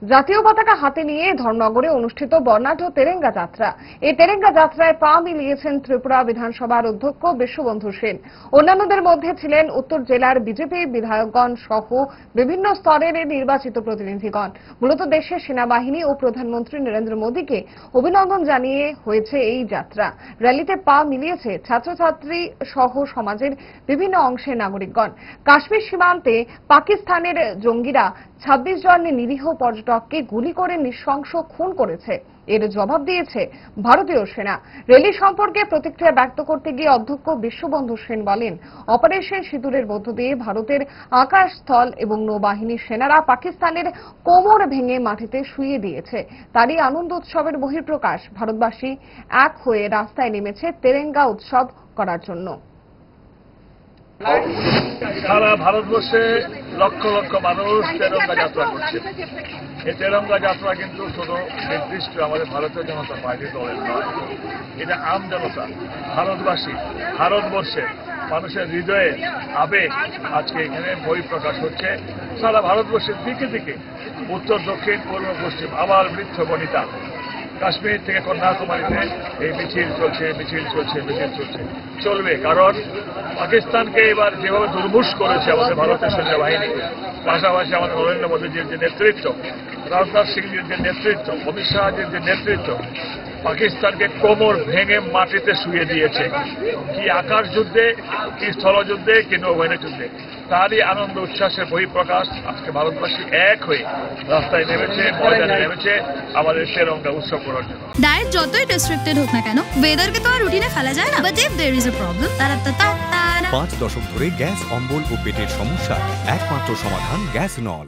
জাতীয় পতাকা হাতে নিয়ে ধর্মনগরে অনুষ্ঠিত বর্ণাঢ্য তেরেঙ্গা যাত্রা। এই তেরেঙ্গা যাত্রায় পা মিলিয়েছেন ত্রিপুরা বিধানসভার অধ্যক্ষ বিশ্ববন্ধু সেন। অন্যান্যদের মধ্যে ছিলেন উত্তর জেলার বিজেপি বিধায়কগণ সহ বিভিন্ন স্তরের নির্বাচিত প্রতিনিধিগণ। মূলত দেশের সেনাবাহিনী ও প্রধানমন্ত্রী নরেন্দ্র মোদীকে অভিনন্দন জানিয়ে হয়েছে এই যাত্রা। র্যালিতে পা মিলিয়েছে ছাত্রছাত্রী সহ সমাজের বিভিন্ন অংশের নাগরিকগণ। কাশ্মীর সীমান্তে পাকিস্তানের জঙ্গিরা 26 জন নিরীহ পর্যটককে গুলি করে নৃশংস খুন করেছে। এর জবাব দিয়েছে ভারতীয় সেনা। র্যালি সম্পর্কে প্রতিক্রিয়া ব্যক্ত করতে গিয়ে অধ্যক্ষ বিশ্ববন্ধু সেন বলেন, অপারেশন সিঁদুরের মধ্য দিয়ে ভারতের আকাশ, স্থল এবং নৌবাহিনীর সেনারা পাকিস্তানের কোমর ভেঙে মাটিতে শুইয়ে দিয়েছে। তারই আনন্দ উৎসবের বহিঃপ্রকাশ। ভারতবাসী এক হয়ে রাস্তায় নেমেছে তেরেঙ্গা উৎসব করার জন্য। সারা ভারতবর্ষে লক্ষ লক্ষ মানুষ তেরঙ্গা যাত্রা করছে। এই তেরঙ্গা যাত্রা কিন্তু শুধু নির্দিষ্ট আমাদের ভারতীয় জনতা পার্টি দলের নয়, এটা আম জনতা, ভারতবাসী, ভারতবর্ষের মানুষের হৃদয়ে আবেগ আজকে এখানে বহিঃপ্রকাশ হচ্ছে। সারা ভারতবর্ষের দিকে দিকে উত্তর, দক্ষিণ, পূর্ব, পশ্চিম, আবার বৃদ্ধ বনিতা, কাশ্মীর থেকে কন্যাকুমারীতে এই মিছিল চলছে, মিছিল চলছে, মিছিল চলছে, চলবে। কারণ পাকিস্তানকে এবার যেভাবে দুর্মুষ করেছে আমাদের ভারতের সেনাবাহিনী, পাশাপাশি আমাদের নরেন্দ্র মোদীজির যে নেতৃত্ব, রাজনাথ সিংজির যে নেতৃত্ব, অমিত শাহজির যে নেতৃত্ব, পাকিস্তানকে কোমর ভেঙে মাটিতে শুয়ে দিয়েছে। কি আকাশ যুদ্ধে, কি স্থলযুদ্ধে, কি নৌবাহিনী যুদ্ধে, তারই আনন্দ উচ্ছ্বাসের বহিঃপ্রকাশ। আজকে ভারতবাসী এক হয়ে রাস্তায় নেমেছে, ময়দানে নেমেছে আমাদের তেরঙ্গা উৎসব করার জন্য। ডায়েট যতই রেস্ট্রিক্টেড হোক না কেন, ওয়েদারকে তো আর রুটিনে ফেলা যায় না। But if there is a problem, 5 দশক ধরে গ্যাস, অম্বল ও পেটের সমস্যার একমাত্র সমাধান গ্যাসনল।